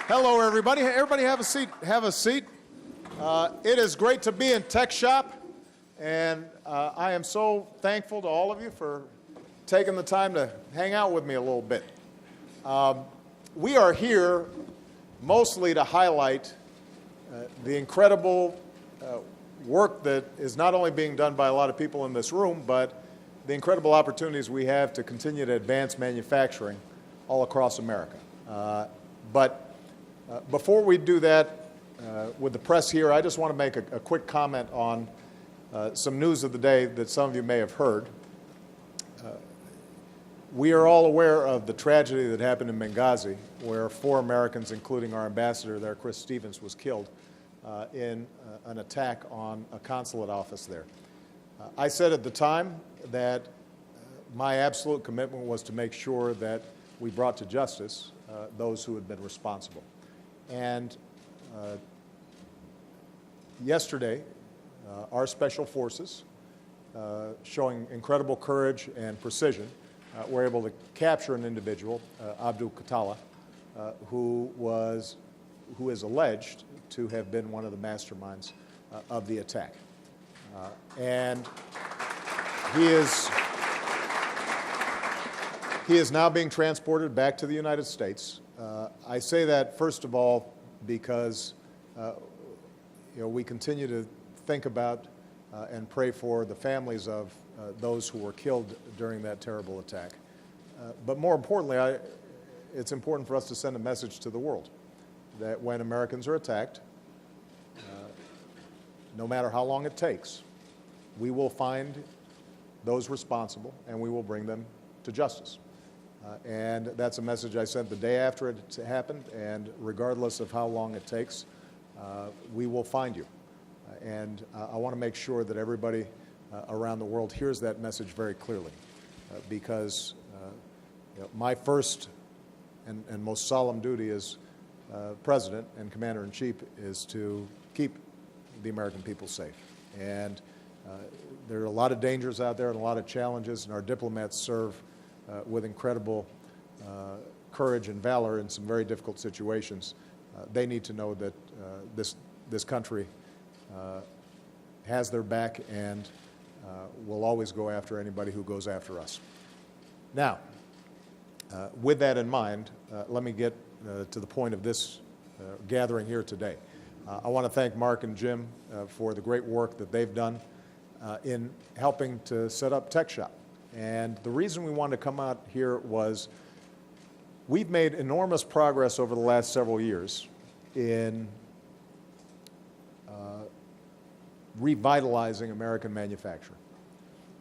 Hello, everybody. Everybody have a seat. Have a seat. It is great to be in TechShop, and I am so thankful to all of you for taking the time to hang out with me a little bit. We are here mostly to highlight the incredible work that is not only being done by a lot of people in this room, but the incredible opportunities we have to continue to advance manufacturing all across America. Before we do that with the press here, I just want to make a quick comment on some news of the day that some of you may have heard. We are all aware of the tragedy that happened in Benghazi, where 4 Americans, including our ambassador there, Chris Stevens, was killed in an attack on a consulate office there. I said at the time that my absolute commitment was to make sure that we brought to justice those who had been responsible. And yesterday, our special forces, showing incredible courage and precision, were able to capture an individual, Abdul Qatala, who is alleged to have been one of the masterminds of the attack. And he is now being transported back to the United States. I say that, first of all, because we continue to think about and pray for the families of those who were killed during that terrible attack. But more importantly, it's important for us to send a message to the world that when Americans are attacked, no matter how long it takes, we will find those responsible and we will bring them to justice. And that's a message I sent the day after it happened, and regardless of how long it takes, we will find you. And I want to make sure that everybody around the world hears that message very clearly, because my first and most solemn duty as President and Commander-in-Chief is to keep the American people safe. And there are a lot of dangers out there and a lot of challenges, and our diplomats serve with incredible courage and valor in some very difficult situations. They need to know that this country has their back and will always go after anybody who goes after us. Now, with that in mind, let me get to the point of this gathering here today. I want to thank Mark and Jim for the great work that they've done in helping to set up TechShop. And the reason we wanted to come out here was we've made enormous progress over the last several years in revitalizing American manufacturing.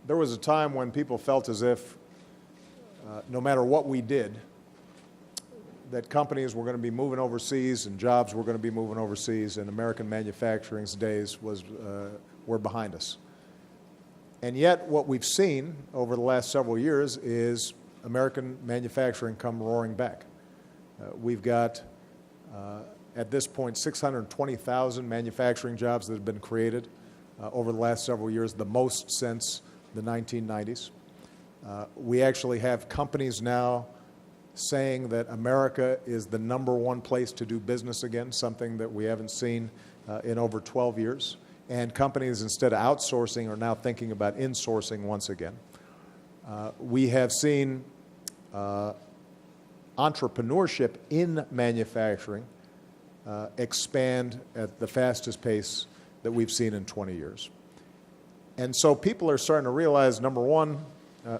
There was a time when people felt as if no matter what we did, that companies were going to be moving overseas and jobs were going to be moving overseas, and American manufacturing's days were behind us. And yet what we've seen over the last several years is American manufacturing come roaring back. We've got, at this point, 620,000 manufacturing jobs that have been created over the last several years, the most since the 1990s. We actually have companies now saying that America is the #1 place to do business again, something that we haven't seen in over 12 years. And companies, instead of outsourcing, are now thinking about insourcing once again. We have seen entrepreneurship in manufacturing expand at the fastest pace that we've seen in 20 years. And so people are starting to realize, #1,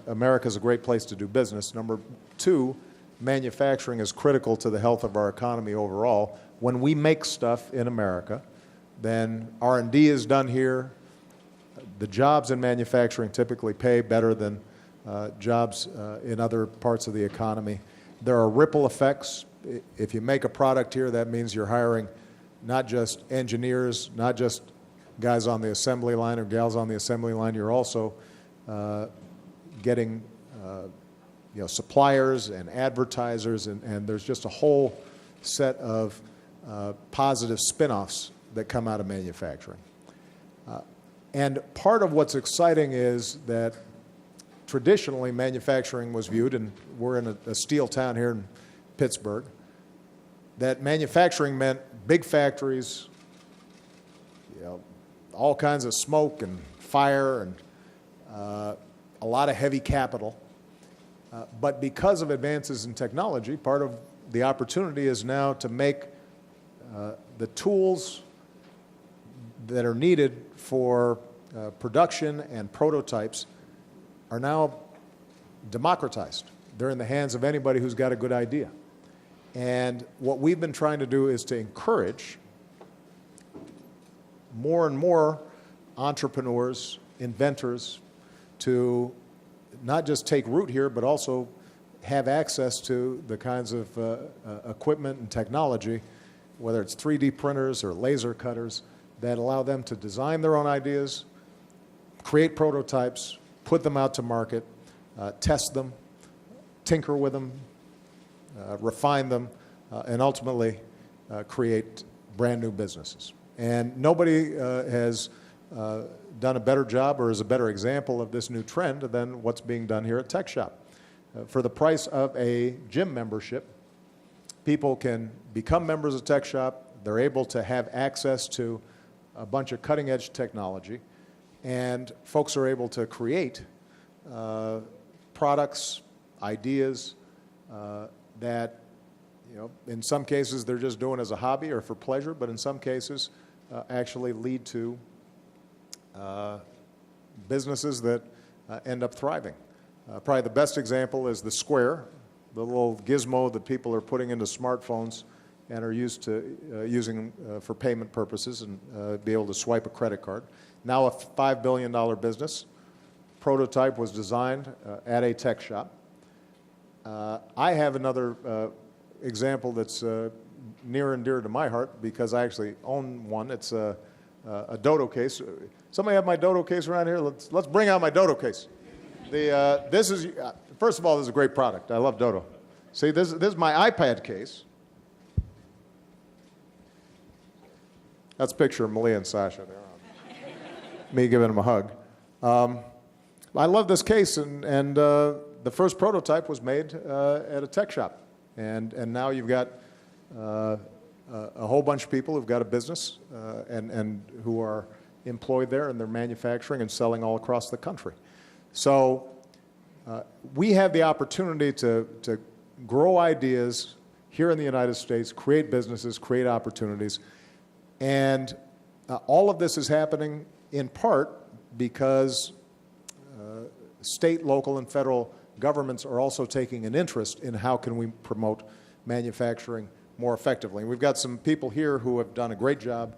America's a great place to do business. #2, manufacturing is critical to the health of our economy overall. When we make stuff in America, then R&D is done here. The jobs in manufacturing typically pay better than jobs in other parts of the economy. There are ripple effects. If you make a product here, that means you're hiring not just engineers, not just guys on the assembly line or gals on the assembly line. You're also getting suppliers and advertisers, and there's just a whole set of positive spin-offs that come out of manufacturing. And part of what's exciting is that traditionally manufacturing was viewed, and we're in a steel town here in Pittsburgh, that manufacturing meant big factories, all kinds of smoke and fire and a lot of heavy capital. But because of advances in technology, part of the opportunity is now to make the tools that are needed for production and prototypes are now democratized. They're in the hands of anybody who's got a good idea. And what we've been trying to do is to encourage more and more entrepreneurs, inventors, to not just take root here, but also have access to the kinds of equipment and technology, whether it's 3D printers or laser cutters, that allow them to design their own ideas, create prototypes, put them out to market, test them, tinker with them, refine them, and ultimately create brand new businesses. And nobody has done a better job or is a better example of this new trend than what's being done here at TechShop. For the price of a gym membership, people can become members of TechShop. They're able to have access to a bunch of cutting-edge technology, and folks are able to create products, ideas that, in some cases they're just doing as a hobby or for pleasure, but in some cases actually lead to businesses that end up thriving. Probably the best example is the Square, the little gizmo that people are putting into smartphones and are using for payment purposes and be able to swipe a credit card. Now a $5 billion business. Prototype was designed at a tech shop. I have another example that's near and dear to my heart because I actually own one. It's a dodo case. Somebody have my dodo case around here? Let's bring out my dodo case. This is, first of all, this is a great product. I love dodo. See, this is my iPad case. That's a picture of Malia and Sasha there. Me giving them a hug. I love this case, and the first prototype was made at a tech shop. And now you've got a whole bunch of people who've got a business and who are employed there, and they're manufacturing and selling all across the country. So we have the opportunity to grow ideas here in the United States, create businesses, create opportunities. And all of this is happening in part because state, local, and federal governments are also taking an interest in how can we promote manufacturing more effectively. And we've got some people here who have done a great job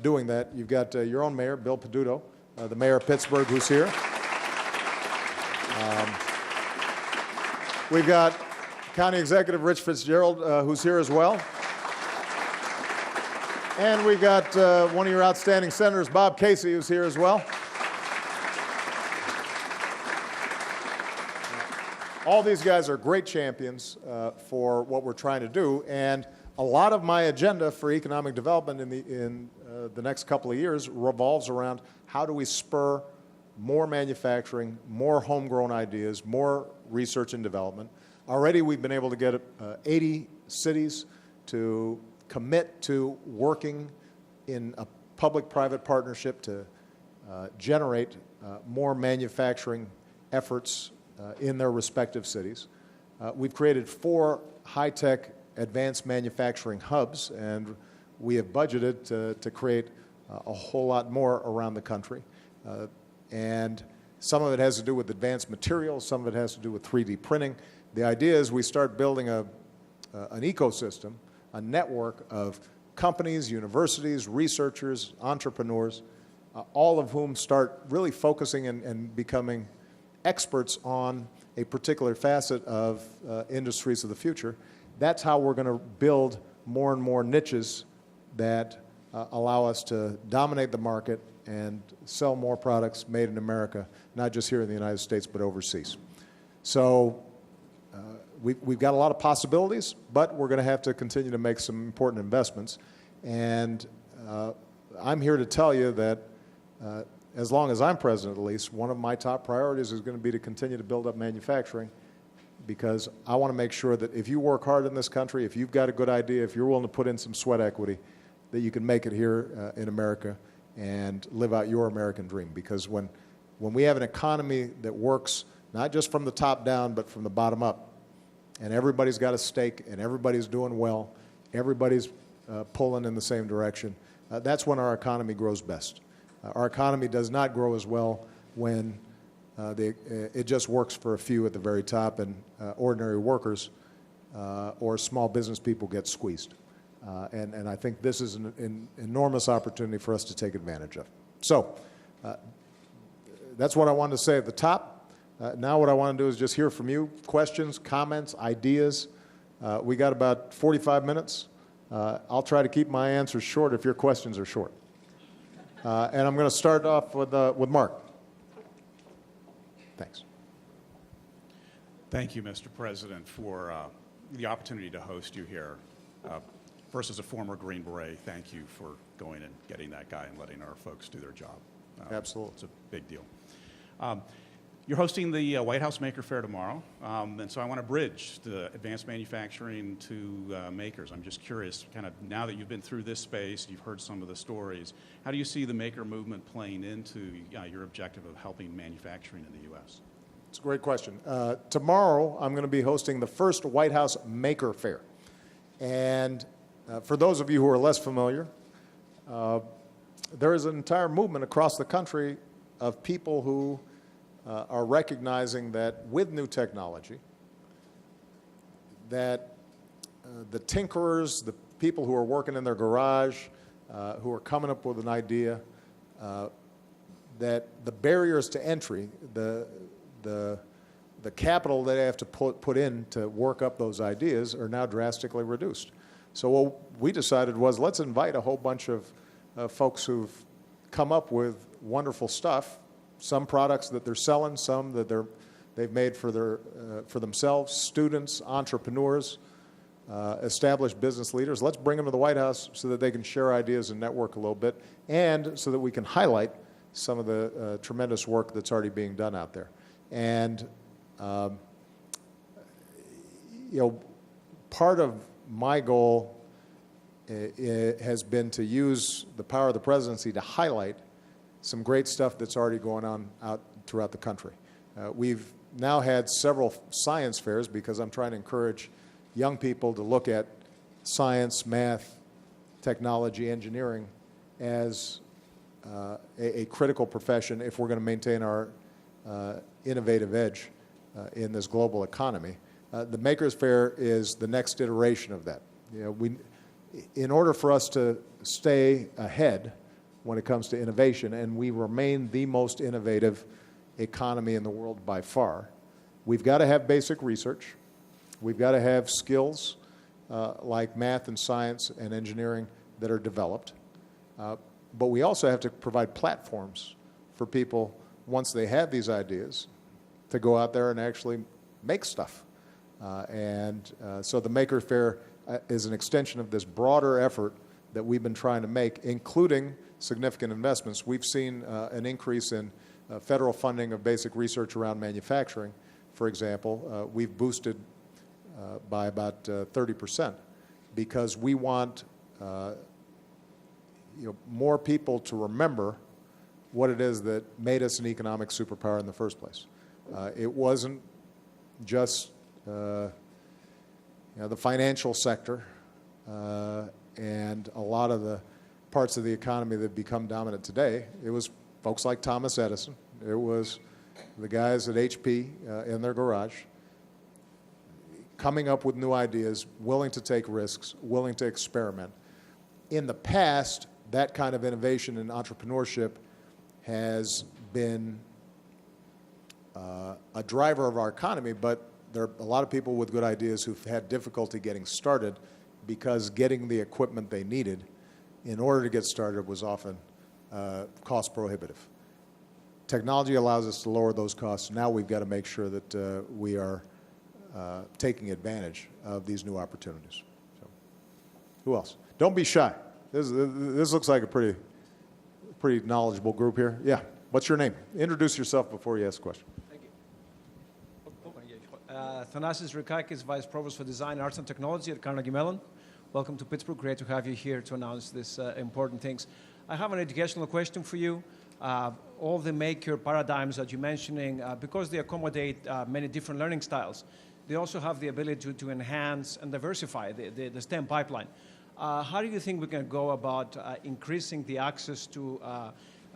doing that. You've got your own mayor, Bill Peduto, the mayor of Pittsburgh, who's here. We've got County Executive Rich Fitzgerald, who's here as well. And we've got one of your outstanding senators, Bob Casey, who's here as well. All these guys are great champions for what we're trying to do, and a lot of my agenda for economic development in the next couple of years revolves around how do we spur more manufacturing, more homegrown ideas, more research and development. Already we've been able to get 80 cities to commit to working in a public-private partnership to generate more manufacturing efforts in their respective cities. We've created 4 high-tech advanced manufacturing hubs, and we have budgeted to create a whole lot more around the country. And some of it has to do with advanced materials, some of it has to do with 3D printing. The idea is we start building an ecosystem, a network of companies, universities, researchers, entrepreneurs, all of whom start really focusing and becoming experts on a particular facet of industries of the future. That's how we're going to build more and more niches that allow us to dominate the market and sell more products made in America, not just here in the United States, but overseas. So we've got a lot of possibilities, but we're going to have to continue to make some important investments. And I'm here to tell you that as long as I'm president, at least, one of my top priorities is going to be to continue to build up manufacturing because I want to make sure that if you work hard in this country, if you've got a good idea, if you're willing to put in some sweat equity, that you can make it here in America and live out your American dream. Because when we have an economy that works not just from the top down, but from the bottom up, and everybody's got a stake, and everybody's doing well, everybody's pulling in the same direction, that's when our economy grows best. Our economy does not grow as well when it just works for a few at the very top, and ordinary workers or small business people get squeezed. And I think this is an enormous opportunity for us to take advantage of. So that's what I wanted to say at the top. Now what I want to do is just hear from you, questions, comments, ideas. We got about 45 minutes. I'll try to keep my answers short if your questions are short. And I'm going to start off with Mark. Thanks. Thank you, Mr. President, for the opportunity to host you here. First, as a former Green Beret, thank you for going and getting that guy and letting our folks do their job. Absolutely. It's a big deal. You're hosting the White House Maker Fair tomorrow, and so I want to bridge the advanced manufacturing to makers. I'm just curious, kind of now that you've been through this space, you've heard some of the stories, how do you see the maker movement playing into your objective of helping manufacturing in the U.S.? It's a great question. Tomorrow, I'm going to be hosting the first White House Maker Fair. And for those of you who are less familiar, there is an entire movement across the country of people who are recognizing that with new technology, that the tinkerers, the people who are working in their garage, who are coming up with an idea, that the barriers to entry, the capital they have to put in to work up those ideas are now drastically reduced. So what we decided was, let's invite a whole bunch of folks who've come up with wonderful stuff, some products that they're selling, some that they've made for themselves, students, entrepreneurs, established business leaders. Let's bring them to the White House so that they can share ideas and network a little bit, and so that we can highlight some of the tremendous work that's already being done out there. And part of my goal has been to use the power of the presidency to highlight some great stuff that's already going on out throughout the country. We've now had several science fairs because I'm trying to encourage young people to look at science, math, technology, engineering as a critical profession if we're going to maintain our innovative edge in this global economy. The Makers Fair is the next iteration of that. In order for us to stay ahead when it comes to innovation, and we remain the most innovative economy in the world by far, we've got to have basic research. We've got to have skills like math and science and engineering that are developed. But we also have to provide platforms for people, once they have these ideas, to go out there and actually make stuff. So the Maker Fair is an extension of this broader effort that we've been trying to make, including significant investments. We've seen an increase in federal funding of basic research around manufacturing, for example. We've boosted by about 30% because we want more people to remember what it is that made us an economic superpower in the first place. It wasn't just the financial sector and a lot of the parts of the economy that have become dominant today. It was folks like Thomas Edison. It was the guys at HP in their garage coming up with new ideas, willing to take risks, willing to experiment. In the past, that kind of innovation and entrepreneurship has been a driver of our economy, but there are a lot of people with good ideas who've had difficulty getting started because getting the equipment they needed in order to get started was often cost prohibitive. Technology allows us to lower those costs. Now we've got to make sure that we are taking advantage of these new opportunities. So, who else? Don't be shy. This looks like a pretty knowledgeable group here. Yeah. What's your name? Introduce yourself before you ask a question. Thank you. Thanasis Rikakis, Vice Provost for Design, Arts and Technology at Carnegie Mellon. Welcome to Pittsburgh. Great to have you here to announce these important things. I have an educational question for you. All the maker paradigms that you're mentioning, because they accommodate many different learning styles, they also have the ability to enhance and diversify the STEM pipeline. How do you think we can go about increasing the access to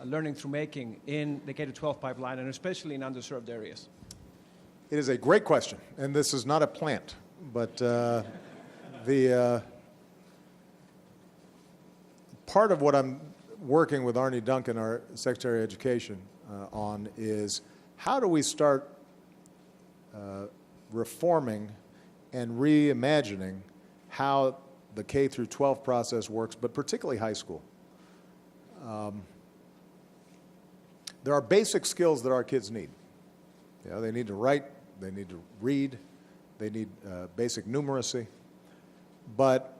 learning through making in the K-12 pipeline, and especially in underserved areas? It is a great question, and this is not a plant, but part of what I'm working with Arnie Duncan, our Secretary of Education, on is how do we start reforming and reimagining how the K through 12 process works, but particularly high school. There are basic skills that our kids need. You know, they need to write, they need to read, they need basic numeracy. But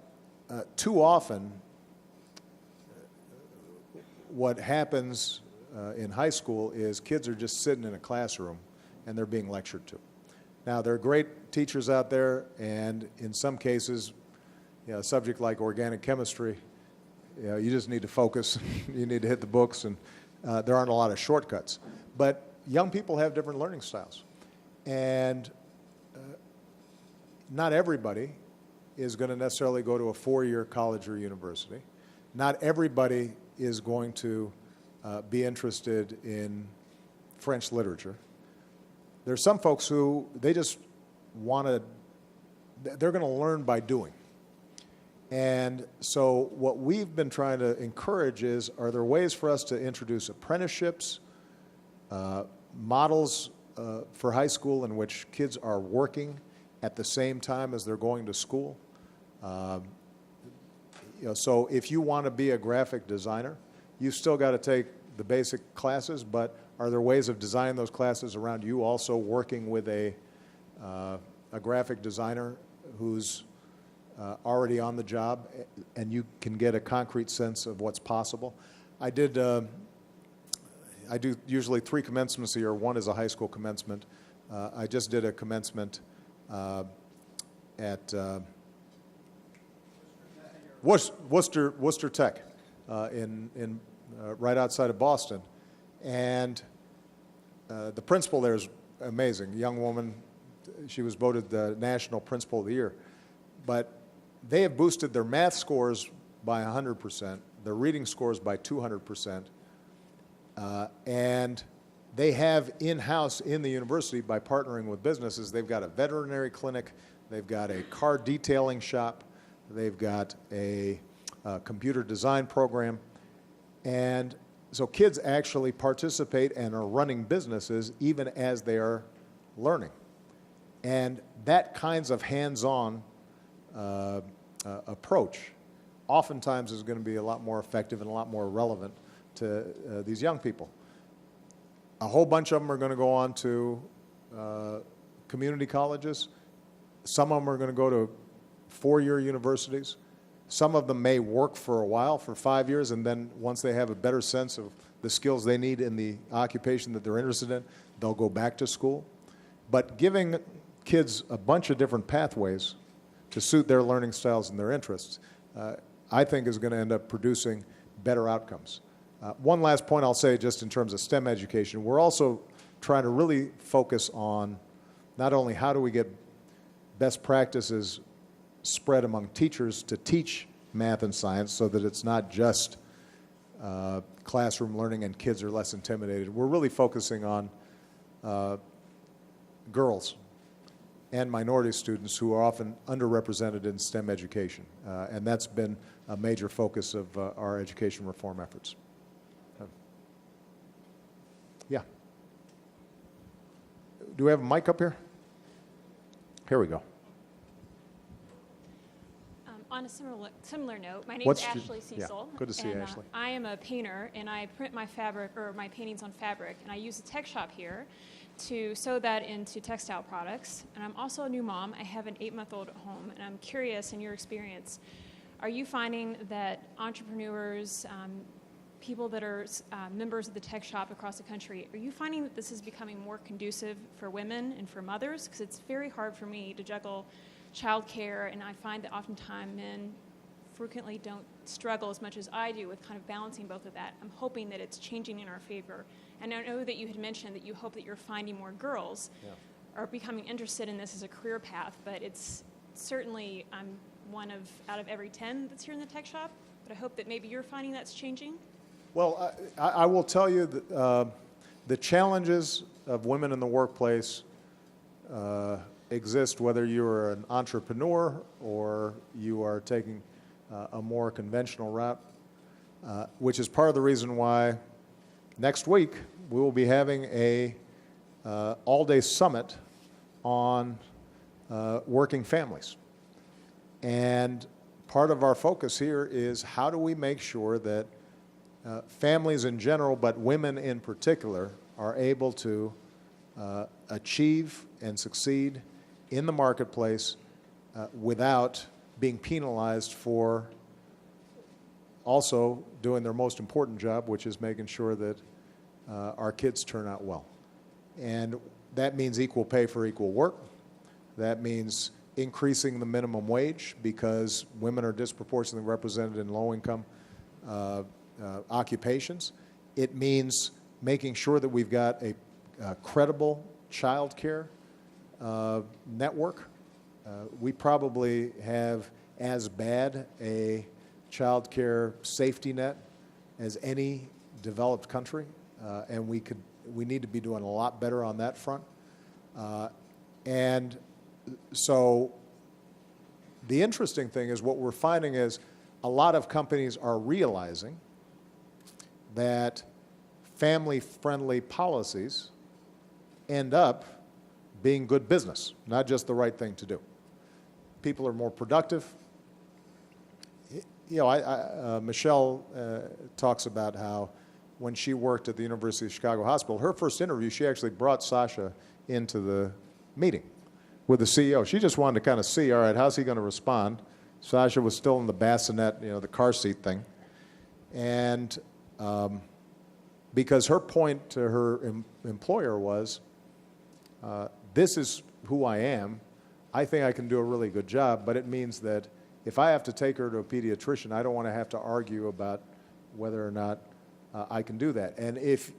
too often, what happens in high school is kids are just sitting in a classroom and they're being lectured to. Now, there are great teachers out there, and in some cases, you know, a subject like organic chemistry, you know, you just need to focus, you need to hit the books, and there aren't a lot of shortcuts. But young people have different learning styles. And not everybody is going to necessarily go to a four-year college or university. Not everybody is going to be interested in French literature. There's some folks who, they just want to, they're going to learn by doing. And so what we've been trying to encourage is, are there ways for us to introduce apprenticeships, models for high school in which kids are working at the same time as they're going to school? You know, so if you want to be a graphic designer, you've still got to take the basic classes, but are there ways of designing those classes around you also working with a graphic designer who's already on the job, and you can get a concrete sense of what's possible? I do usually 3 commencements a year. One is a high school commencement. I just did a commencement at Worcester Tech in right outside of Boston. And the principal there is amazing, young woman. She was voted the National Principal of the Year. But they have boosted their math scores by 100%, their reading scores by 200%, and they have in-house in the university, by partnering with businesses, they've got a veterinary clinic, they've got a car detailing shop, they've got a computer design program, and so kids actually participate and are running businesses even as they are learning. And that kinds of hands-on approach oftentimes is going to be a lot more effective and a lot more relevant to these young people. A whole bunch of them are going to go on to community colleges. Some of them are going to go to four-year universities. Some of them may work for a while, for 5 years, and then once they have a better sense of the skills they need in the occupation that they're interested in, they'll go back to school. But giving kids a bunch of different pathways to suit their learning styles and their interests, I think is going to end up producing better outcomes. One last point I'll say, just in terms of STEM education, we're also trying to really focus on not only how do we get best practices spread among teachers to teach math and science so that it's not just classroom learning and kids are less intimidated. We're really focusing on girls and minority students who are often underrepresented in STEM education. And that's been a major focus of our education reform efforts. Yeah. Do we have a mic up here? Here we go. On a similar note, my name is Ashley Cecil. Yeah, good to see you, Ashley. I am a painter, and I print my fabric or my paintings on fabric, and I use the tech shop here to sew that into textile products. And I'm also a new mom. I have an 8-month-old at home, and I'm curious, in your experience, are you finding that entrepreneurs, people that are members of the tech shop across the country, are you finding that this is becoming more conducive for women and for mothers? Because it's very hard for me to juggle childcare, and I find that oftentimes men frequently don't struggle as much as I do with kind of balancing both of that. I'm hoping that it's changing in our favor. And I know that you had mentioned that you hope that you're finding more girls are becoming interested in this as a career path, but it's certainly, I'm one out of every 10 that's here in the tech shop, but I hope that maybe you're finding that's changing. Well, I will tell you that the challenges of women in the workplace exist whether you're an entrepreneur or you are taking a more conventional route, which is part of the reason why next week we will be having a all-day summit on working families. And part of our focus here is how do we make sure that families in general, but women in particular, are able to achieve and succeed in the marketplace without being penalized for also doing their most important job, which is making sure that our kids turn out well. And that means equal pay for equal work. That means increasing the minimum wage because women are disproportionately represented in low-income occupations. It means making sure that we've got a credible child care network. We probably have as bad a child care safety net as any developed country, and we need to be doing a lot better on that front. And so the interesting thing is what we're finding is a lot of companies are realizing that family-friendly policies end up being good business, not just the right thing to do. People are more productive. You know, Michelle talks about how when she worked at the University of Chicago Hospital, her first interview, she actually brought Sasha into the meeting with the CEO. She just wanted to kind of see, all right, how's he going to respond? Sasha was still in the bassinet, you know, the car seat thing. And because her point to her employer was, this is who I am. I think I can do a really good job, but it means that if I have to take her to a pediatrician, I don't want to have to argue about whether or not I can do that. And if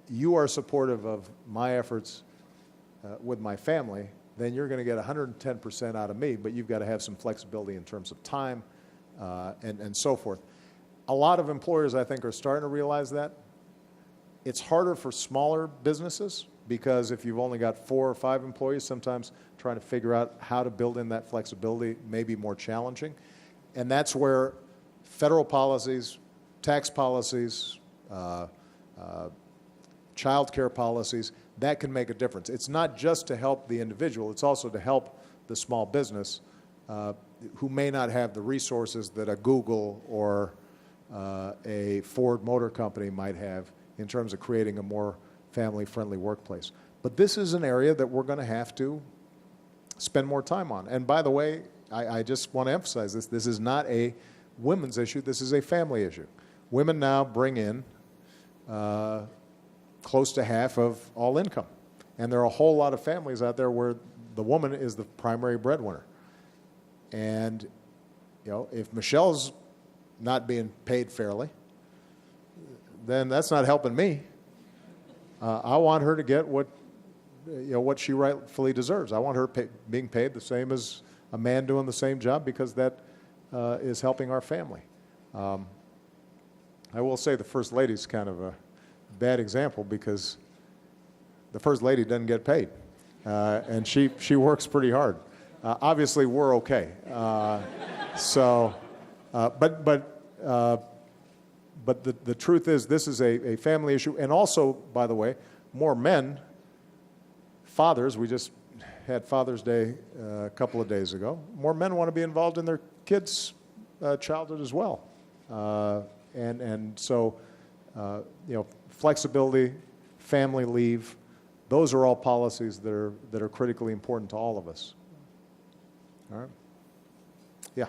you are supportive of my efforts with my family, then you're going to get 110% out of me, but you've got to have some flexibility in terms of time and so forth. A lot of employers, I think, are starting to realize that. It's harder for smaller businesses because if you've only got 4 or 5 employees, sometimes trying to figure out how to build in that flexibility may be more challenging. And that's where federal policies, tax policies, child care policies, that can make a difference. It's not just to help the individual, it's also to help the small business who may not have the resources that a Google or a Ford Motor Company might have in terms of creating a more family-friendly workplace. But this is an area that we're going to have to spend more time on. And by the way, I just want to emphasize this. This is not a women's issue. This is a family issue. Women now bring in close to half of all income. And there are a whole lot of families out there where the woman is the primary breadwinner. And, you know, if Michelle's not being paid fairly, then that's not helping me. I want her to get what she rightfully deserves. I want her being paid the same as a man doing the same job because that is helping our family. I will say the First Lady's kind of a bad example because the First Lady doesn't get paid, and she works pretty hard. Obviously, we're okay. But the truth is this is a family issue. And also, by the way, more men, fathers, we just had Father's Day a couple of days ago, more men want to be involved in their kids' childhood as well. And so, flexibility, family leave, those are all policies that are critically important to all of us. All right? Yeah.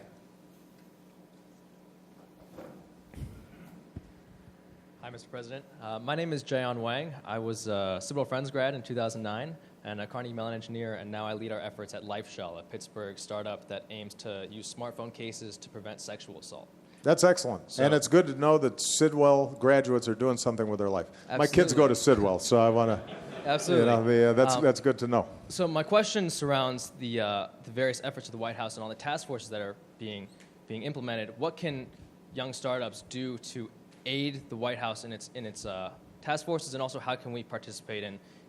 Hi, Mr. President. My name is Jayon Wang. I was a Civil Friends grad in 2009 and a Carnegie Mellon engineer, and now I lead our efforts at LifeShell, a Pittsburgh startup that aims to use smartphone cases to prevent sexual assault. That's excellent. So- And it's good to know that Sidwell graduates are doing something with their life. My kids Absolutely. go to Sidwell, so I want to, Absolutely. that's good to know. So my question surrounds the various efforts of the White House and all the task forces that are being implemented. What can young startups do to aid the White House in its task forces, and also how can we participate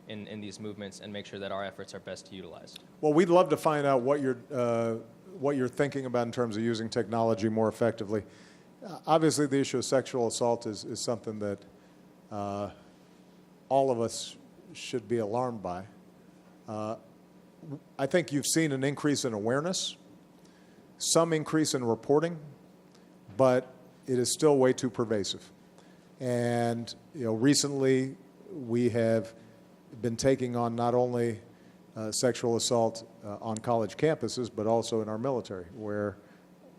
in these movements and make sure that our efforts are best utilized? Well, we'd love to find out what you're thinking about in terms of using technology more effectively. Obviously, the issue of sexual assault is something that all of us should be alarmed by. I think you've seen an increase in awareness, some increase in reporting, but it is still way too pervasive. And recently we have been taking on not only sexual assault on college campuses, but also in our military, where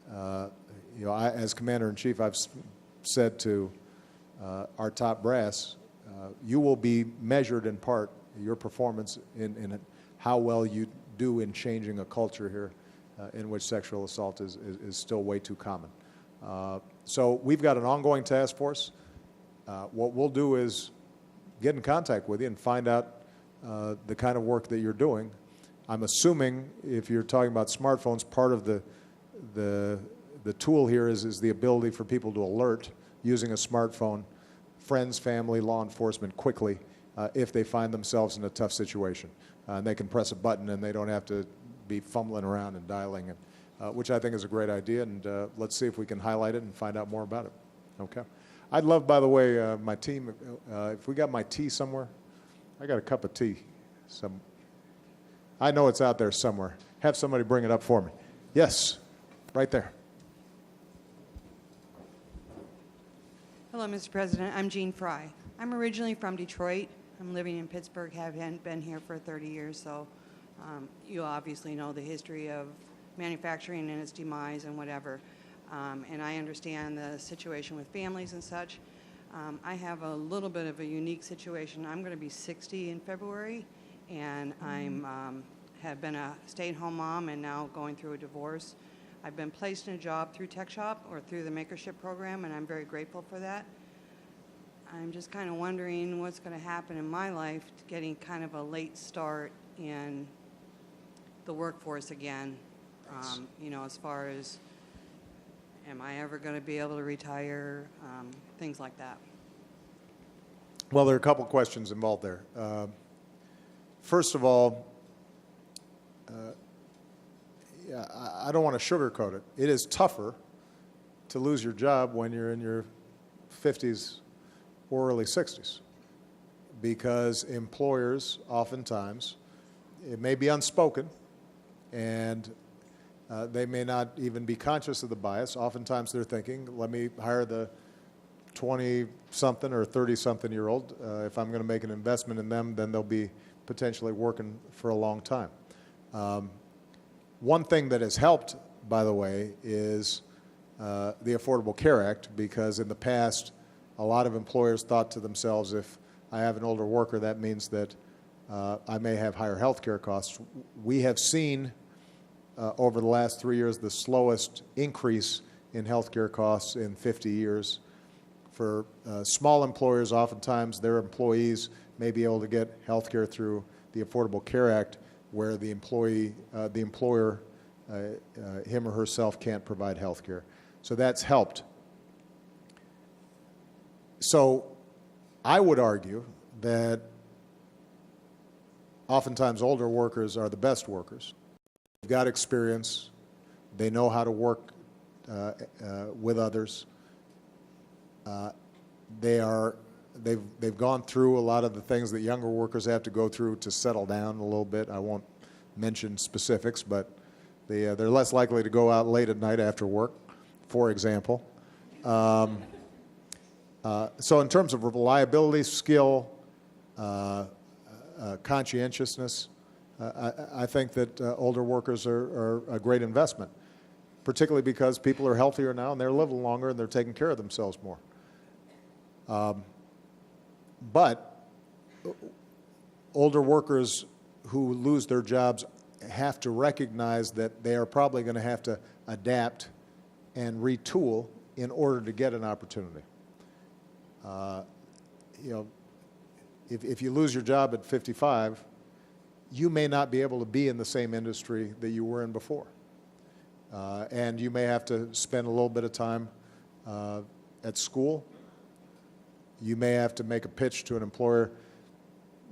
I, as Commander-in-Chief, I've said to our top brass, you will be measured in part, your performance in how well you do in changing a culture here in which sexual assault is still way too common. So we've got an ongoing task force. What we'll do is get in contact with you and find out the kind of work that you're doing. I'm assuming if you're talking about smartphones, part of the tool here is the ability for people to alert using a smartphone friends, family, law enforcement quickly if they find themselves in a tough situation. And they can press a button and they don't have to be fumbling around and dialing it. Which I think is a great idea, and let's see if we can highlight it and find out more about it. Okay. I'd love, by the way, my team, if we got my tea somewhere, I got a cup of tea. I know it's out there somewhere. Have somebody bring it up for me. Yes, right there. Hello, Mr. President. I'm Jean Fry. I'm originally from Detroit. I'm living in Pittsburgh, have been here for 30 years, so you obviously know the history of manufacturing and its demise and whatever. And I understand the situation with families and such. I have a little bit of a unique situation. I'm going to be 60 in February, and have been a stay-at-home mom and now going through a divorce. I've been placed in a job through TechShop or through the Makership program, and I'm very grateful for that. I'm just kind of wondering what's going to happen in my life, getting kind of a late start in the workforce again. As far as, am I ever going to be able to retire, things like that. Well, there are a couple questions involved there. First of all, I don't want to sugarcoat it. It is tougher to lose your job when you're in your 50s or early 60s, because employers oftentimes, it may be unspoken, and they may not even be conscious of the bias. Oftentimes they're thinking, let me hire the 20-something or 30-something-year-old. If I'm going to make an investment in them, then they'll be potentially working for a long time. One thing that has helped, by the way, is the Affordable Care Act, because in the past, a lot of employers thought to themselves, if I have an older worker, that means that I may have higher health care costs. We have seen over the last 3 years the slowest increase in health care costs in 50 years. For small employers, oftentimes their employees may be able to get health care through the Affordable Care Act, where the employer, him or herself, can't provide health care. So that's helped. So I would argue that oftentimes older workers are the best workers. They've got experience. They know how to work with others. They've gone through a lot of the things that younger workers have to go through to settle down a little bit. I won't mention specifics, but they're less likely to go out late at night after work, for example. So in terms of reliability, skill, conscientiousness, I think that older workers are a great investment, particularly because people are healthier now and they're living longer and they're taking care of themselves more. But older workers who lose their jobs have to recognize that they are probably going to have to adapt and retool in order to get an opportunity. You know, if you lose your job at 55, you may not be able to be in the same industry that you were in before. And you may have to spend a little bit of time at school. You may have to make a pitch to an employer,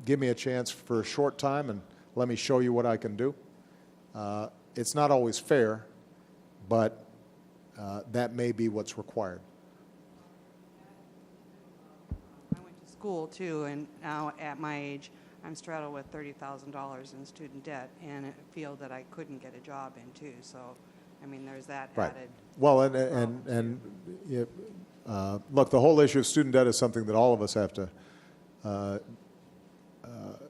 give me a chance for a short time and let me show you what I can do. It's not always fair, but that may be what's required. I went to school too, and now at my age, I'm straddled with $30,000 in student debt, and I feel that I couldn't get a job in too. So, I mean, there's that added. Well, and look, the whole issue of student debt is something that all of us have to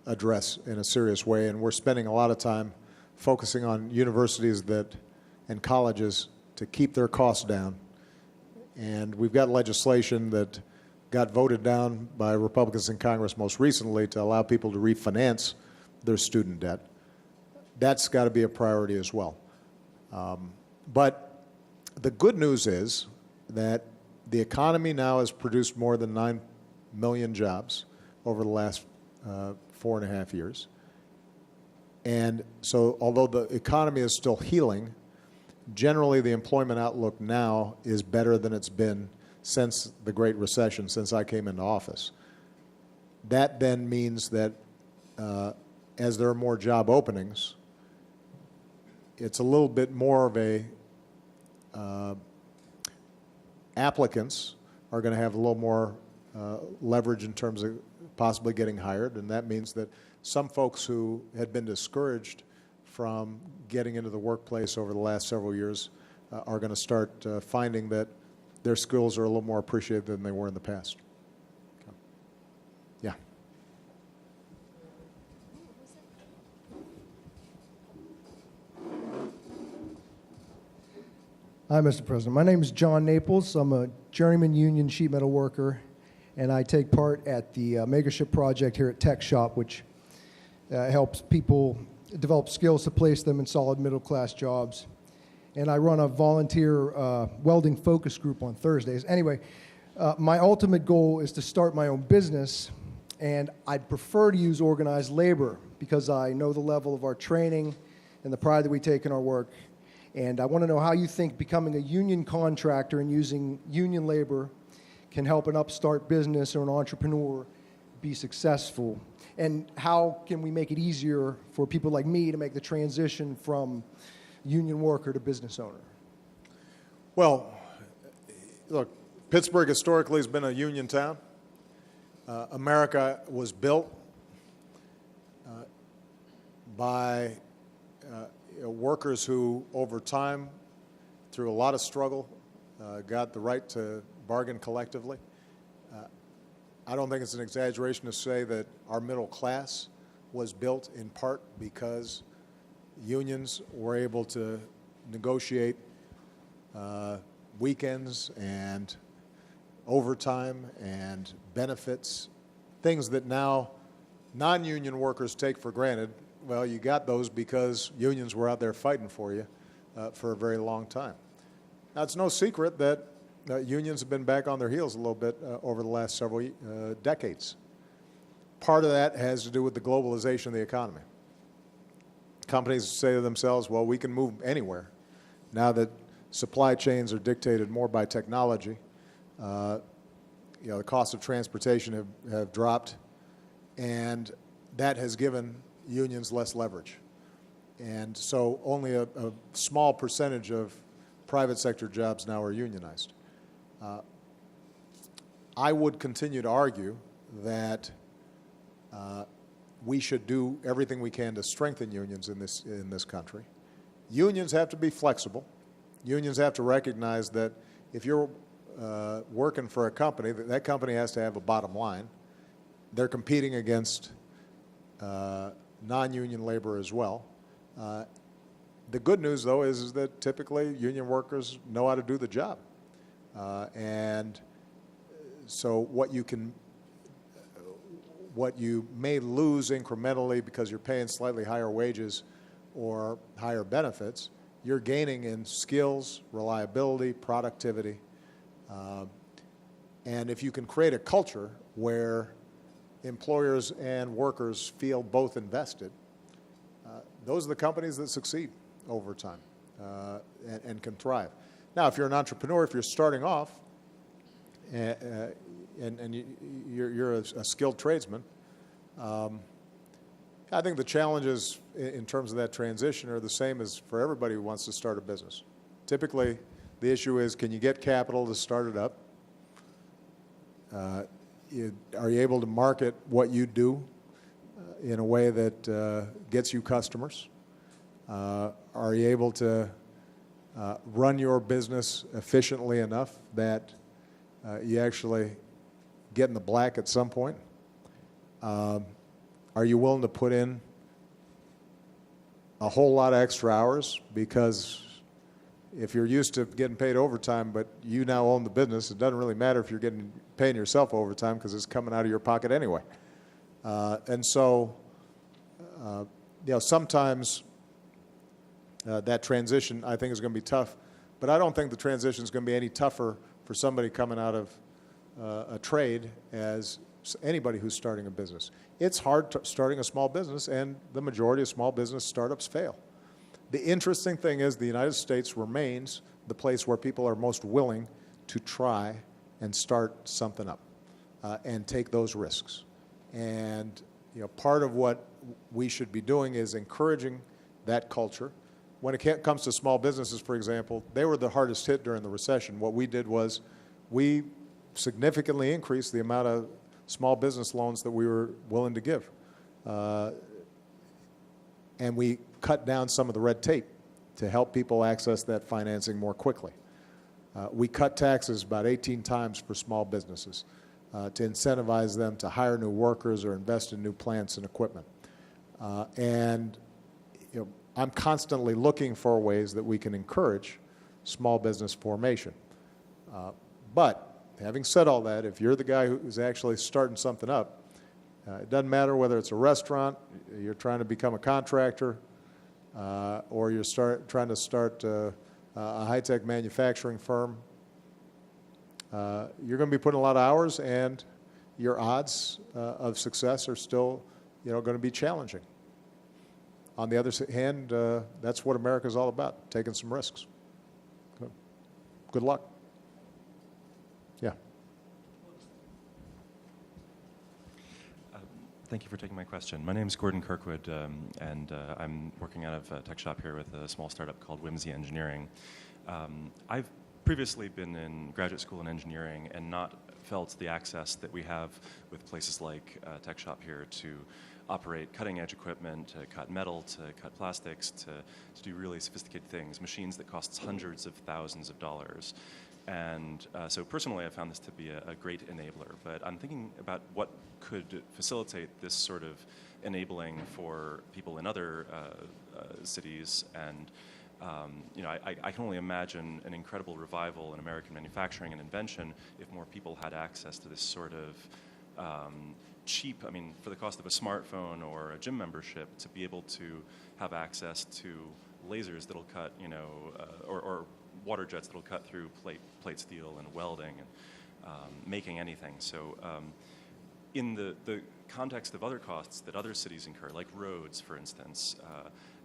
address in a serious way, and we're spending a lot of time focusing on universities and colleges to keep their costs down. And we've got legislation that got voted down by Republicans in Congress most recently to allow people to refinance their student debt. That's got to be a priority as well. But the good news is that the economy now has produced more than 9 million jobs over the last 4.5 years. And so although the economy is still healing, generally the employment outlook now is better than it's been since the Great Recession, since I came into office. That then means that as there are more job openings, it's a little bit more of a applicants are going to have a little more leverage in terms of possibly getting hired, and that means that some folks who had been discouraged from getting into the workplace over the last several years are going to start finding that their skills are a little more appreciated than they were in the past. Okay. Yeah. Hi, Mr. President. My name is John Naples. I'm a journeyman union sheet metal worker, and I take part at the Makership project here at TechShop, which helps people develop skills to place them in solid middle-class jobs. And I run a volunteer welding focus group on Thursdays. Anyway, my ultimate goal is to start my own business, and I'd prefer to use organized labor because I know the level of our training and the pride that we take in our work. And I want to know how you think becoming a union contractor and using union labor can help an upstart business or an entrepreneur be successful. And how can we make it easier for people like me to make the transition from union worker to business owner? Well, look, Pittsburgh historically has been a union town. America was built by workers who, over time, through a lot of struggle, got the right to bargain collectively. I don't think it's an exaggeration to say that our middle class was built in part because unions were able to negotiate weekends and overtime and benefits, things that now non-union workers take for granted. Well, you got those because unions were out there fighting for you for a very long time. Now, it's no secret that unions have been back on their heels a little bit over the last several decades. Part of that has to do with the globalization of the economy. Companies say to themselves, well, we can move anywhere. Now that supply chains are dictated more by technology, the cost of transportation have dropped, and that has given unions less leverage. And so only a small percentage of private sector jobs now are unionized. I would continue to argue that we should do everything we can to strengthen unions in this country. Unions have to be flexible. Unions have to recognize that if you're working for a company, that company has to have a bottom line. They're competing against non-union labor as well. The good news, though, is that typically union workers know how to do the job. And So what you may lose incrementally because you're paying slightly higher wages or higher benefits, you're gaining in skills, reliability, productivity. And if you can create a culture where employers and workers feel both invested, those are the companies that succeed over time and can thrive. Now, if you're an entrepreneur, if you're starting off and you're a skilled tradesman, I think the challenges in terms of that transition are the same as for everybody who wants to start a business. Typically, the issue is, can you get capital to start it up? Are you able to market what you do in a way that gets you customers? Are you able to run your business efficiently enough that you actually get in the black at some point? Are you willing to put in a whole lot of extra hours? Because if you're used to getting paid overtime, but you now own the business, it doesn't really matter if you're paying yourself overtime because it's coming out of your pocket anyway. And so, sometimes that transition, I think, is going to be tough. But I don't think the transition is going to be any tougher for somebody coming out of a trade as anybody who's starting a business. It's hard starting a small business, and the majority of small business startups fail. The interesting thing is the United States remains the place where people are most willing to try and start something up and take those risks. And part of what we should be doing is encouraging that culture. When it comes to small businesses, for example, they were the hardest hit during the recession. What we did was we significantly increased the amount of small business loans that we were willing to give. And we cut down some of the red tape to help people access that financing more quickly. We cut taxes about 18 times for small businesses to incentivize them to hire new workers or invest in new plants and equipment. And I'm constantly looking for ways that we can encourage small business formation. But having said all that, if you're the guy who's actually starting something up, it doesn't matter whether it's a restaurant, you're trying to become a contractor, or you're trying to start a high-tech manufacturing firm. You're going to be putting a lot of hours, and your odds of success are still, going to be challenging. On the other hand, that's what America's all about, taking some risks. Good luck. Yeah. Thank you for taking my question. My name is Gordon Kirkwood, and I'm working out of a tech shop here with a small startup called Whimsy Engineering. I've previously been in graduate school in engineering and not felt the access that we have with places like tech shop here to operate cutting-edge equipment, to cut metal, to cut plastics, to do really sophisticated things, machines that cost hundreds of thousands of dollars. And so personally, I found this to be a great enabler. But I'm thinking about what could facilitate this sort of enabling for people in other cities. And I can only imagine an incredible revival in American manufacturing and invention if more people had access to this sort of cheap, for the cost of a smartphone or a gym membership, to be able to have access to lasers that'll cut, or water jets that'll cut through plate steel and welding and making anything. So in the context of other costs that other cities incur, like roads, for instance,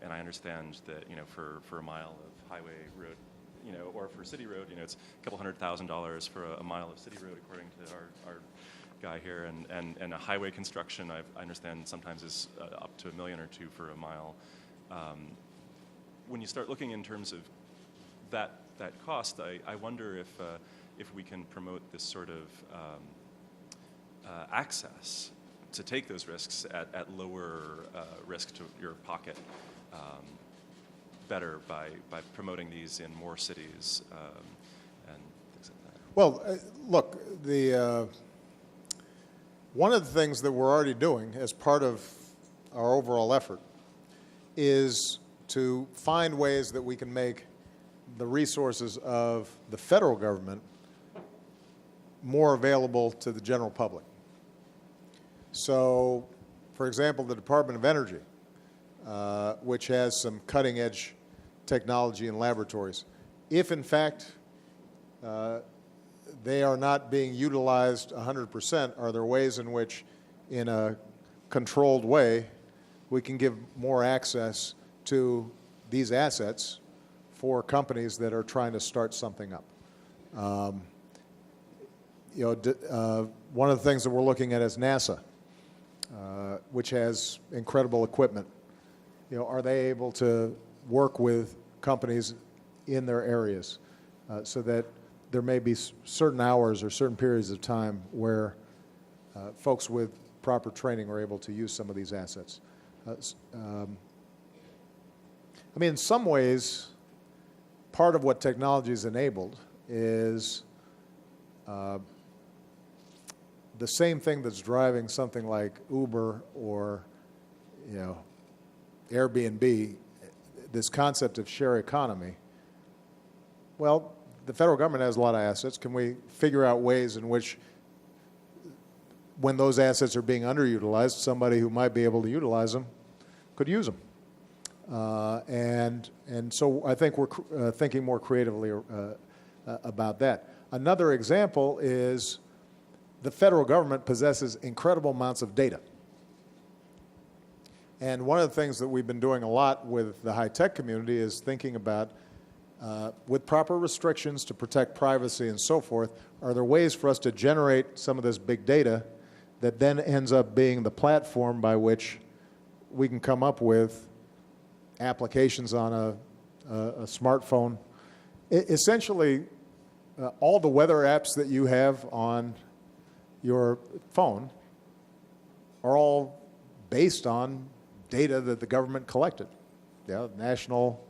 and I understand that, for a mile of highway road, or for city road, it's a couple $100,000 for a mile of city road, according to our guy here, and a highway construction, I understand sometimes is up to $1 million or $2 million for a mile. When you start looking in terms of that cost, I wonder if we can promote this sort of access to take those risks at lower risk to your pocket better by promoting these in more cities and things like that. Well, look, one of the things that we're already doing as part of our overall effort is to find ways that we can make the resources of the federal government more available to the general public. So, for example, the Department of Energy, which has some cutting-edge technology and laboratories, if in fact they are not being utilized 100%, are there ways in which, in a controlled way, we can give more access to these assets for companies that are trying to start something up? One of the things that we're looking at is NASA, which has incredible equipment. Are they able to work with companies in their areas so that there may be certain hours or certain periods of time where folks with proper training are able to use some of these assets? In some ways, part of what technology has enabled is the same thing that's driving something like Uber or, Airbnb, this concept of share economy. Well, the federal government has a lot of assets. Can we figure out ways in which, when those assets are being underutilized, somebody who might be able to utilize them could use them? And so I think we're thinking more creatively about that. Another example is the federal government possesses incredible amounts of data. And one of the things that we've been doing a lot with the high-tech community is thinking about, with proper restrictions to protect privacy and so forth, are there ways for us to generate some of this big data that then ends up being the platform by which we can come up with applications on a smartphone? Essentially, all the weather apps that you have on your phone are all based on data that the government collected, National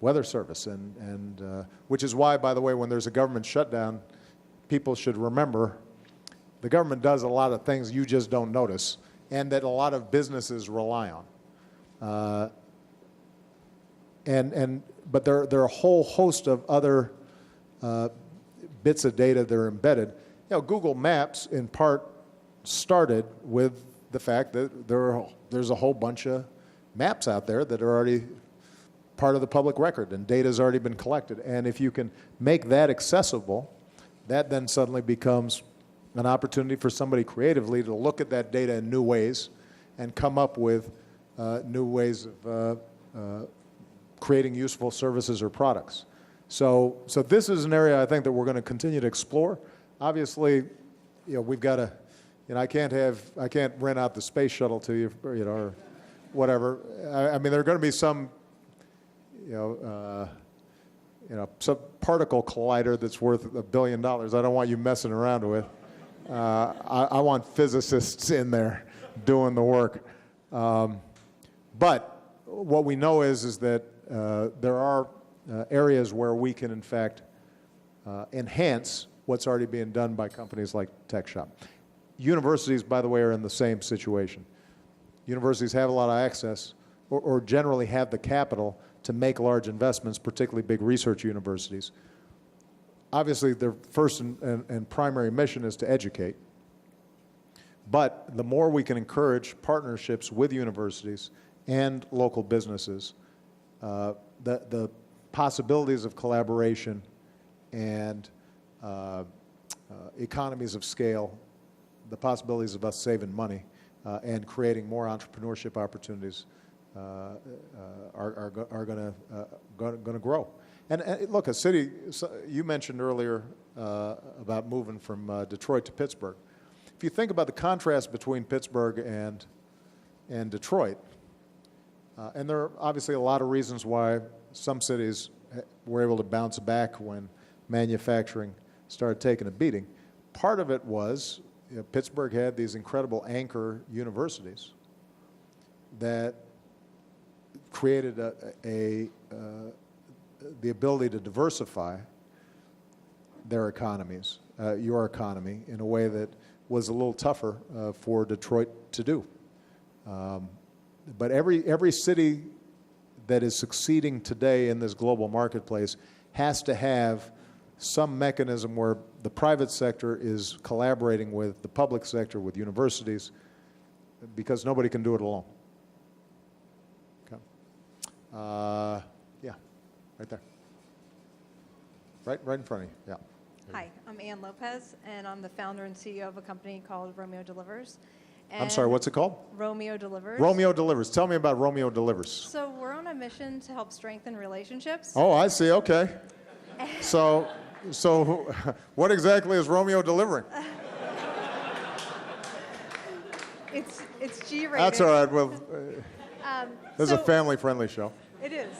Weather Service, and which is why, by the way, when there's a government shutdown, people should remember the government does a lot of things you just don't notice, and that a lot of businesses rely on. But there are a whole host of other bits of data that are embedded. Google Maps, in part, started with the fact that there's a whole bunch of maps out there that are already part of the public record, and data has already been collected. And if you can make that accessible, that then suddenly becomes an opportunity for somebody creatively to look at that data in new ways and come up with new ways of creating useful services or products. So this is an area I think that we're going to continue to explore. Obviously, we've got to, I can't rent out the space shuttle to you, or whatever. I mean, there are going to be some, some particle collider that's worth $1 billion. I don't want you messing around with. I want physicists in there doing the work. But what we know is that there are areas where we can, in fact, enhance what's already being done by companies like TechShop. Universities, by the way, are in the same situation. Universities have a lot of access, or generally have the capital to make large investments, particularly big research universities. Obviously, their first and primary mission is to educate. But the more we can encourage partnerships with universities and local businesses, the possibilities of collaboration and economies of scale, the possibilities of us saving money and creating more entrepreneurship opportunities are going to grow. And look, a city, you mentioned earlier about moving from Detroit to Pittsburgh. If you think about the contrast between Pittsburgh and Detroit, and there are obviously a lot of reasons why some cities were able to bounce back when manufacturing started taking a beating. Part of it was Pittsburgh had these incredible anchor universities that created the ability to diversify their economies, your economy, in a way that was a little tougher for Detroit to do. But every city that is succeeding today in this global marketplace has to have some mechanism where the private sector is collaborating with the public sector, with universities, because nobody can do it alone. Okay. Yeah, right there. Right in front of you, yeah. Hi, I'm Ann Lopez, and I'm the founder and CEO of a company called Romeo Delivers. I'm sorry, what's it called? Romeo Delivers. Romeo Delivers. Tell me about Romeo Delivers. So we're on a mission to help strengthen relationships. Oh, I see, okay. So what exactly is Romeo delivering? It's G-rated. That's all right, well, this is a so- family-friendly show. It is.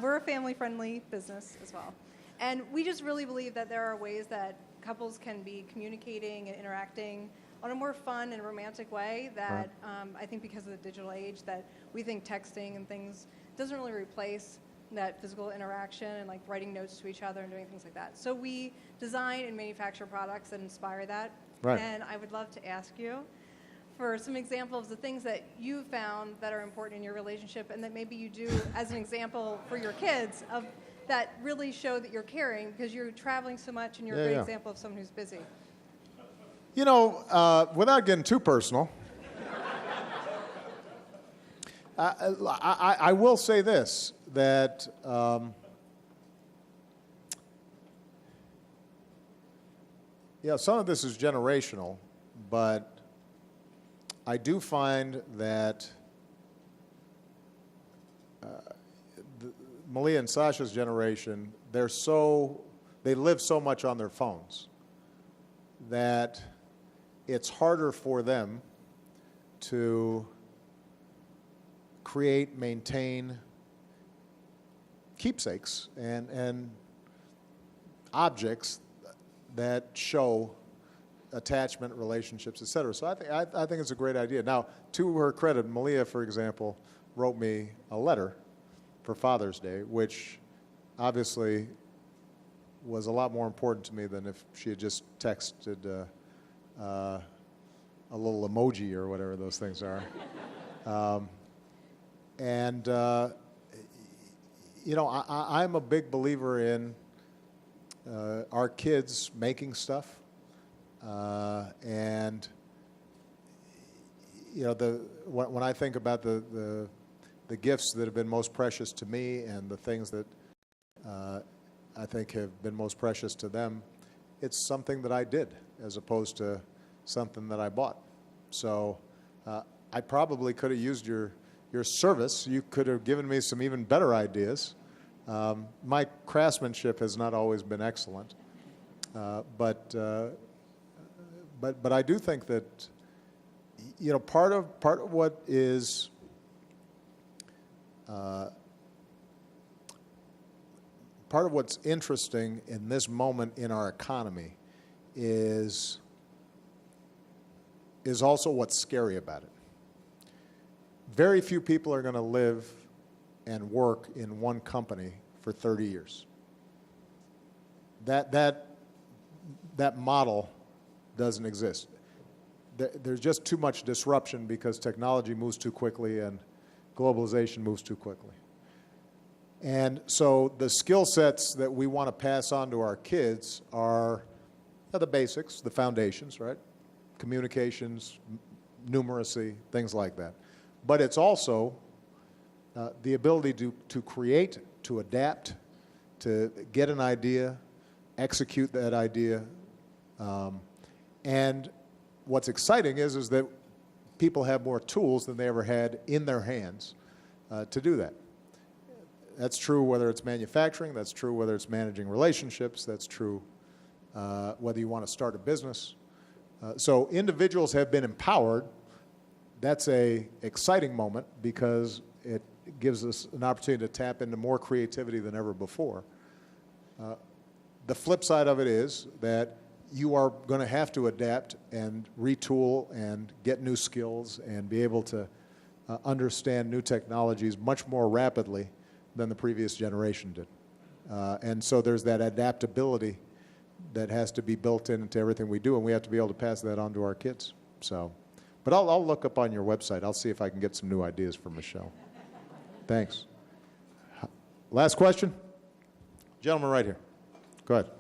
We're a family-friendly business as well. And we just really believe that there are ways that couples can be communicating and interacting on a more fun and romantic way that I think because of the digital age that we think texting and things doesn't really replace that physical interaction and like writing notes to each other and doing things like that. So we design and manufacture products that inspire that. Right. And I would love to ask you for some examples of the things that you found that are important in your relationship and that maybe you do as an example for your kids of that really show that you're caring because you're traveling so much and you're a great example of someone who's busy. You know, without getting too personal, I will say this, that some of this is generational, but I do find that Malia and Sasha's generation, they live so much on their phones that it's harder for them to create, maintain keepsakes and objects that show attachment, relationships, et cetera. So I think it's a great idea. Now, to her credit, Malia, for example, wrote me a letter for Father's Day, which obviously was a lot more important to me than if she had just texted a little emoji or whatever those things are. You know, I'm a big believer in our kids making stuff. And, you know, when I think about the gifts that have been most precious to me and the things that I think have been most precious to them, it's something that I did as opposed to something that I bought. So I probably could have used your service. You could have given me some even better ideas. My craftsmanship has not always been excellent, but I do think that, you know, part of what is part of what's interesting in this moment in our economy is also what's scary about it. Very few people are going to live and work in one company for 30 years. That model doesn't exist. There's just too much disruption because technology moves too quickly and globalization moves too quickly. And so the skill sets that we want to pass on to our kids are the basics, the foundations, right? Communications, numeracy, things like that. But it's also the ability to create, to adapt, to get an idea, execute that idea. And what's exciting is that people have more tools than they ever had in their hands to do that. That's true whether it's manufacturing, that's true whether it's managing relationships, that's true whether you want to start a business. So individuals have been empowered. That's an exciting moment because it gives us an opportunity to tap into more creativity than ever before. The flip side of it is that you are going to have to adapt and retool and get new skills and be able to understand new technologies much more rapidly than the previous generation did. And so there's that adaptability that has to be built into everything we do, and we have to be able to pass that on to our kids. So, but I'll look up on your website. I'll see if I can get some new ideas from Michelle. Thanks. Last question? Gentleman right here. Go ahead.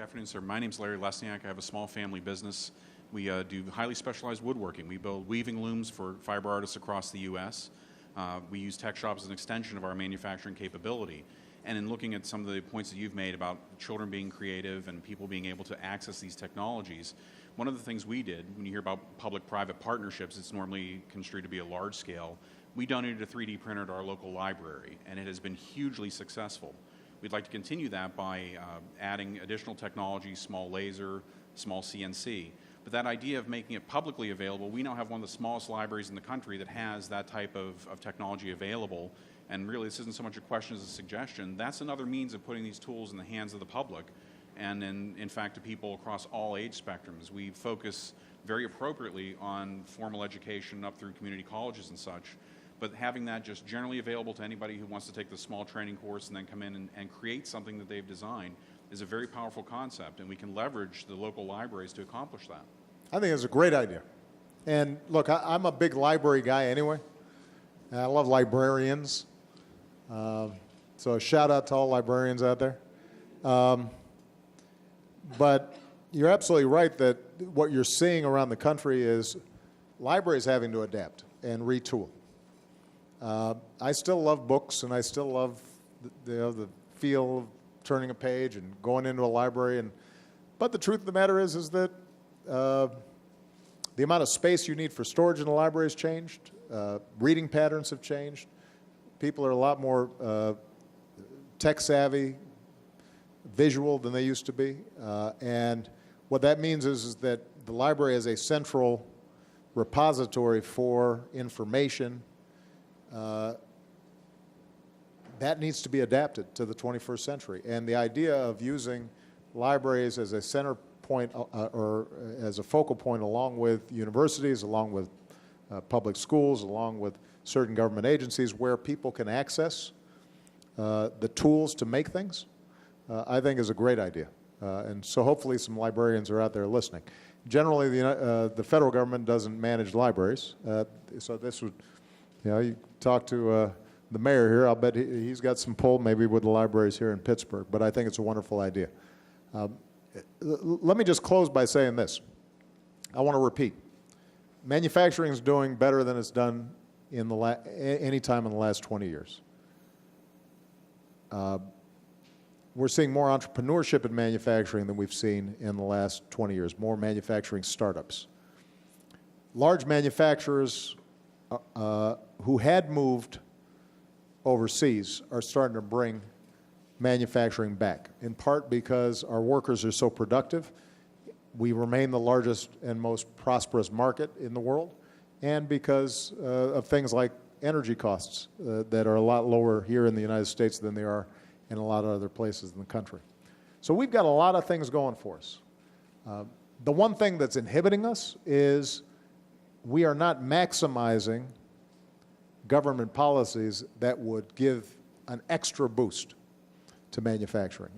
afternoon, sir. My name's Larry Lesniak. I have a small family business. We do highly specialized woodworking. We build weaving looms for fiber artists across the U.S. We use TechShop as an extension of our manufacturing capability. And in looking at some of the points that you've made about children being creative and people being able to access these technologies, one of the things we did, when you hear about public-private partnerships, it's normally construed to be a large scale. We donated a 3D printer to our local library, and it has been hugely successful. We'd like to continue that by adding additional technology, small laser, small CNC. But that idea of making it publicly available, we now have one of the smallest libraries in the country that has that type of technology available. And really, this isn't so much a question as a suggestion. That's another means of putting these tools in the hands of the public and, in fact, to people across all age spectrums. We focus very appropriately on formal education up through community colleges and such. But having that just generally available to anybody who wants to take the small training course and then come in and create something that they've designed is a very powerful concept, and we can leverage the local libraries to accomplish that. I think it's a great idea. And look, I'm a big library guy anyway. And I love librarians. So a shout out to all librarians out there. But you're absolutely right that what you're seeing around the country is libraries having to adapt and retool. I still love books, and I still love the feel of turning a page and going into a library. But the truth of the matter is that the amount of space you need for storage in the library has changed. Reading patterns have changed. People are a lot more tech savvy, visual than they used to be. And what that means is that the library is a central repository for information that needs to be adapted to the 21st century. And the idea of using libraries as a center point or as a focal point along with universities, along with public schools, along with certain government agencies where people can access the tools to make things, I think is a great idea. And so hopefully some librarians are out there listening. Generally, the federal government doesn't manage libraries. So this would, you talk to the mayor here, I'll bet he's got some pull maybe with the libraries here in Pittsburgh, but I think it's a wonderful idea. Let me just close by saying this. I want to repeat. Manufacturing is doing better than it's done in any time in the last 20 years. We're seeing more entrepreneurship in manufacturing than we've seen in the last 20 years, more manufacturing startups. Large manufacturers who had moved overseas are starting to bring manufacturing back, in part because our workers are so productive. We remain the largest and most prosperous market in the world, and because of things like energy costs that are a lot lower here in the United States than they are in a lot of other places in the country. So we've got a lot of things going for us. The one thing that's inhibiting us is we are not maximizing government policies that would give an extra boost to manufacturing.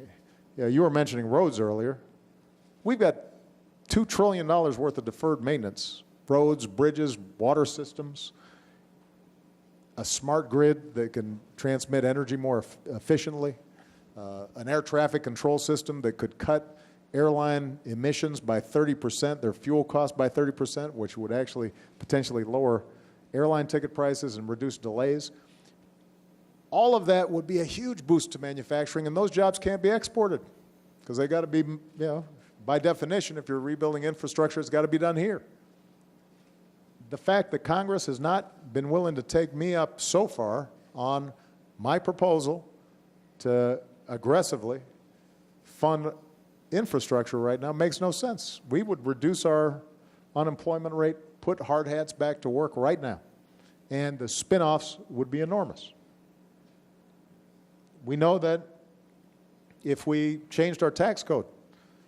You were mentioning roads earlier. We've got $2 trillion worth of deferred maintenance, roads, bridges, water systems, a smart grid that can transmit energy more efficiently, an air traffic control system that could cut airline emissions by 30%, their fuel costs by 30%, which would actually potentially lower airline ticket prices and reduce delays. All of that would be a huge boost to manufacturing, and those jobs can't be exported because they got to be, by definition, if you're rebuilding infrastructure, it's got to be done here. The fact that Congress has not been willing to take me up so far on my proposal to aggressively fund infrastructure right now makes no sense. We would reduce our unemployment rate, put hard hats back to work right now, and the spin-offs would be enormous. We know that if we changed our tax code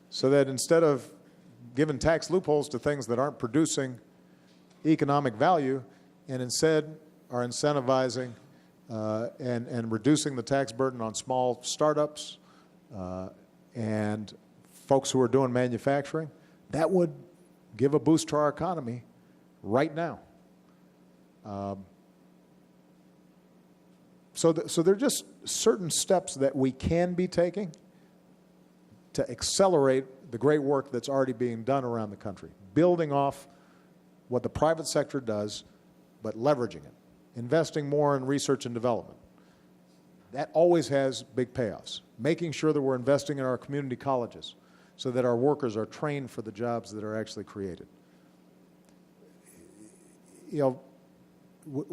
so that instead of giving tax loopholes to things that aren't producing economic value and instead are incentivizing and reducing the tax burden on small startups and folks who are doing manufacturing, that would give a boost to our economy right now. So there are just certain steps that we can be taking to accelerate the great work that's already being done around the country, building off what the private sector does, but leveraging it, investing more in research and development. That always has big payoffs. Making sure that we're investing in our community colleges so that our workers are trained for the jobs that are actually created. You know,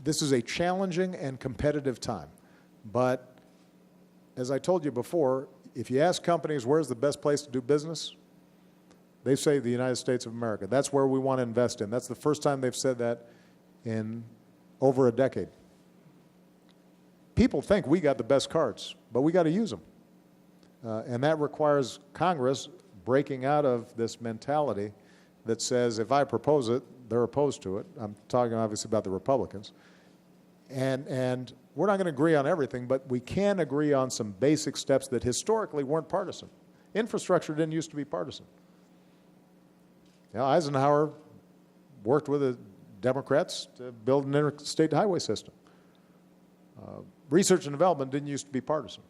this is a challenging and competitive time, but as I told you before, if you ask companies where's the best place to do business, they say the United States of America. That's where we want to invest in. That's the first time they've said that in over a decade. People think we got the best cards, but we got to use them. And that requires Congress breaking out of this mentality that says if I propose it, they're opposed to it. I'm talking obviously about the Republicans. And we're not going to agree on everything, but we can agree on some basic steps that historically weren't partisan. Infrastructure didn't used to be partisan. You know, Eisenhower worked with the Democrats to build an interstate highway system. Research and development didn't used to be partisan.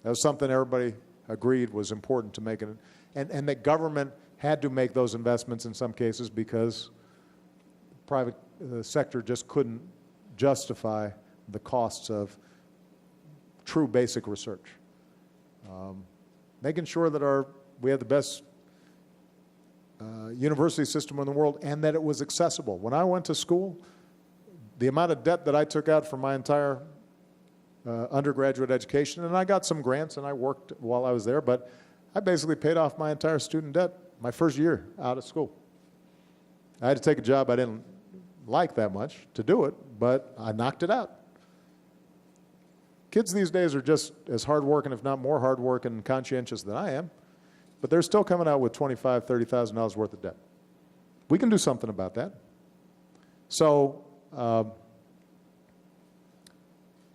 That was something everybody agreed was important to make it, and that government had to make those investments in some cases because the private sector just couldn't justify the costs of true basic research. Making sure that we have the best university system in the world and that it was accessible. When I went to school, the amount of debt that I took out for my entire undergraduate education, and I got some grants and I worked while I was there, but I basically paid off my entire student debt my first year out of school. I had to take a job I didn't like that much to do it, but I knocked it out. Kids these days are just as hardworking, if not more hardworking and conscientious than I am, but they're still coming out with $25,000, $30,000 worth of debt. We can do something about that. So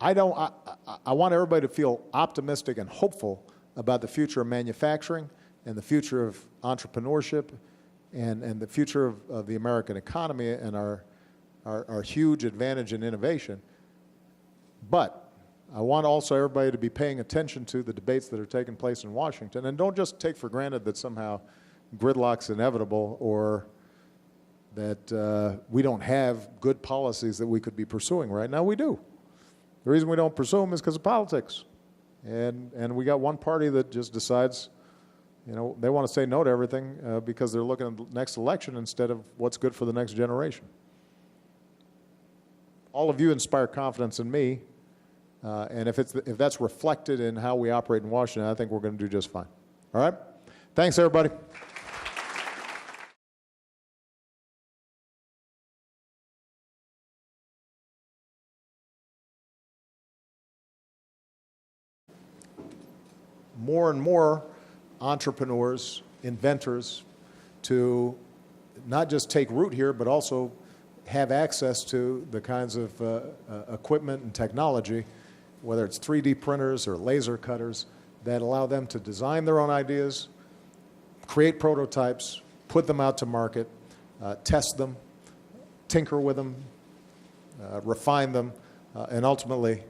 I want everybody to feel optimistic and hopeful about the future of manufacturing and the future of entrepreneurship and the future of the American economy and our huge advantage in innovation. But I want also everybody to be paying attention to the debates that are taking place in Washington, and don't just take for granted that somehow gridlock's inevitable or that we don't have good policies that we could be pursuing right now. We do. The reason we don't pursue them is because of politics. And we got one party that just decides, you know, they want to say no to everything because they're looking at the next election instead of what's good for the next generation. All of you inspire confidence in me, and if that's reflected in how we operate in Washington, I think we're going to do just fine. All right? Thanks, everybody. More and more entrepreneurs, inventors, to not just take root here, but also have access to the kinds of equipment and technology, whether it's 3D printers or laser cutters, that allow them to design their own ideas, create prototypes, put them out to market, test them, tinker with them, refine them, and ultimately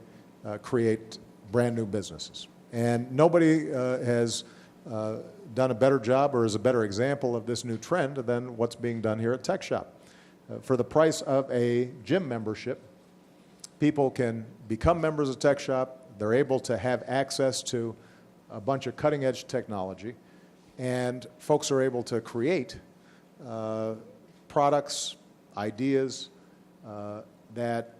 create brand new businesses. And nobody has done a better job or is a better example of this new trend than what's being done here at TechShop. For the price of a gym membership, people can become members of TechShop. They're able to have access to a bunch of cutting-edge technology, and folks are able to create products, ideas that,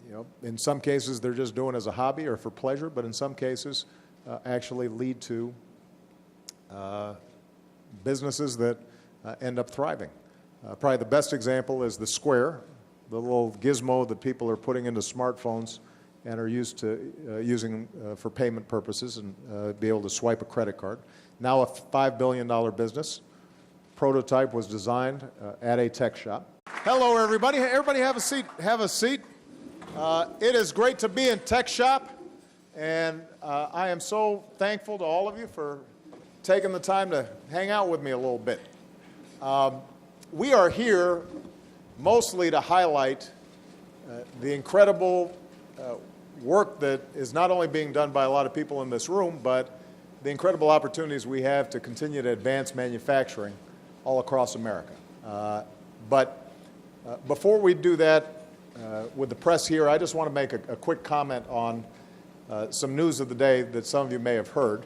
you know, in some cases they're just doing as a hobby or for pleasure, but in some cases actually lead to businesses that end up thriving. Probably the best example is the Square, the little gizmo that people are putting into smartphones and are used to using for payment purposes and be able to swipe a credit card. Now a $5 billion business. Prototype was designed at a tech shop. Hello, everybody. Everybody have a seat. Have a seat. It is great to be in TechShop, and I am so thankful to all of you for taking the time to hang out with me a little bit. We are here mostly to highlight the incredible work that is not only being done by a lot of people in this room, but the incredible opportunities we have to continue to advance manufacturing all across America. But before we do that with the press here, I just want to make a quick comment on some news of the day that some of you may have heard.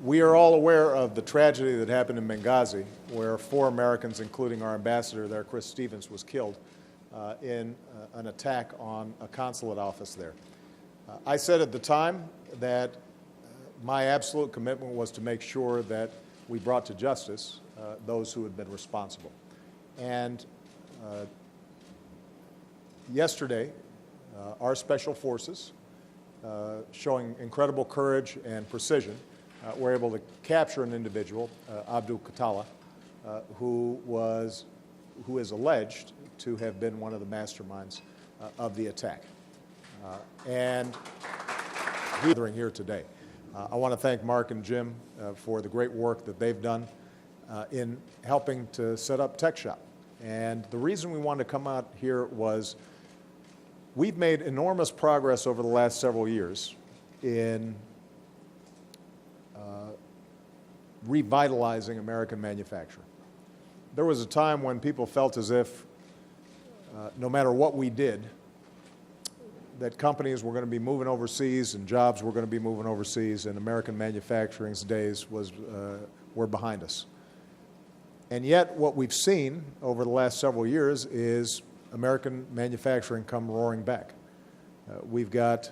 We are all aware of the tragedy that happened in Benghazi, where 4 Americans, including our ambassador there, Chris Stevens, was killed in an attack on a consulate office there. I said at the time that my absolute commitment was to make sure that we brought to justice those who had been responsible. And yesterday, our special forces, showing incredible courage and precision, were able to capture an individual, Abdul Qatala, who is alleged to have been one of the masterminds of the attack. And he's here today. I want to thank Mark and Jim for the great work that they've done in helping to set up TechShop. And the reason we wanted to come out here was we've made enormous progress over the last several years in revitalizing American manufacturing. There was a time when people felt as if no matter what we did, that companies were going to be moving overseas and jobs were going to be moving overseas, and American manufacturing's days were behind us. And yet what we've seen over the last several years is American manufacturing come roaring back. We've got,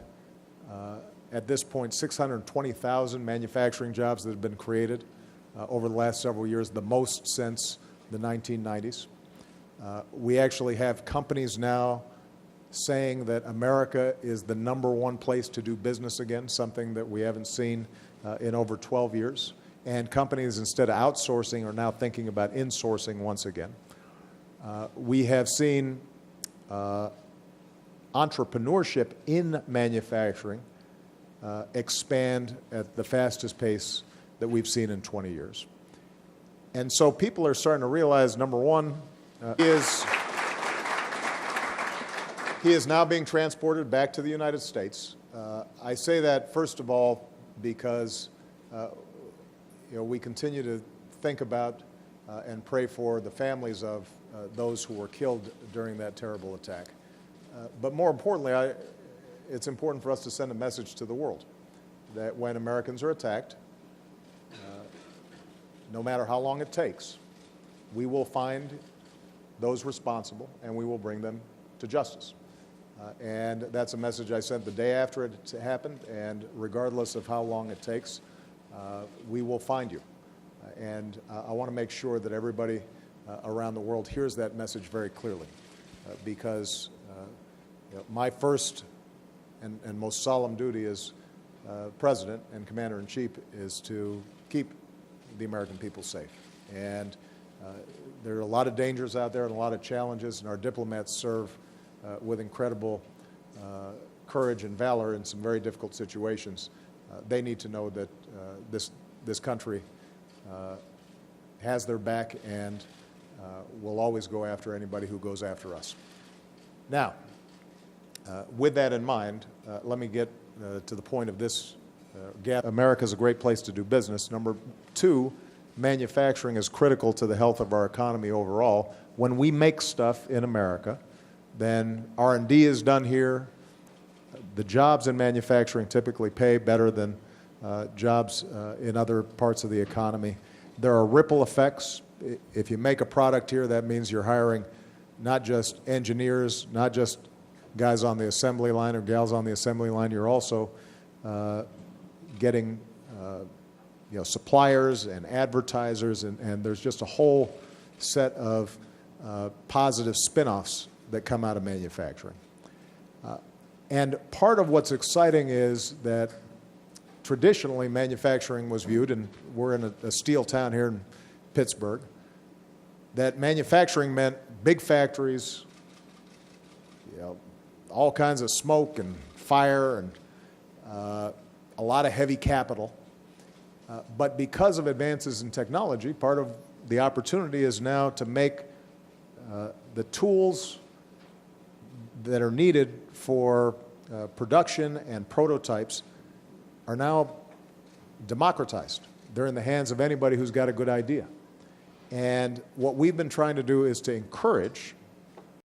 at this point, 620,000 manufacturing jobs that have been created over the last several years, the most since the 1990s. We actually have companies now saying that America is the #1 place to do business again, something that we haven't seen in over 12 years. And companies, instead of outsourcing, are now thinking about insourcing once again. We have seen entrepreneurship in manufacturing expand at the fastest pace that we've seen in 20 years. And so people are starting to realize, number one, he is now being transported back to the United States. I say that, first of all, because we continue to think about and pray for the families of those who were killed during that terrible attack. But more importantly, it's important for us to send a message to the world that when Americans are attacked, no matter how long it takes, we will find those responsible and we will bring them to justice. And that's a message I sent the day after it happened, and regardless of how long it takes, we will find you. And I want to make sure that everybody around the world hears that message very clearly, because my first and most solemn duty as President and Commander-in-Chief is to keep the American people safe. And there are a lot of dangers out there and a lot of challenges, and our diplomats serve with incredible courage and valor in some very difficult situations. They need to know that this country has their back and will always go after anybody who goes after us. Now, with that in mind, let me get to the point of this gap. America is a great place to do business. Number two, manufacturing is critical to the health of our economy overall. When we make stuff in America, then R&D is done here. The jobs in manufacturing typically pay better than jobs in other parts of the economy. There are ripple effects. If you make a product here, that means you're hiring not just engineers, not just guys on the assembly line or gals on the assembly line. You're also getting suppliers and advertisers, and there's just a whole set of positive spin-offs that come out of manufacturing. And part of what's exciting is that traditionally manufacturing was viewed, and we're in a steel town here in Pittsburgh, that manufacturing meant big factories, all kinds of smoke and fire and a lot of heavy capital. But because of advances in technology, part of the opportunity is now to make the tools that are needed for production and prototypes are now democratized. They're in the hands of anybody who's got a good idea. And what we've been trying to do is to encourage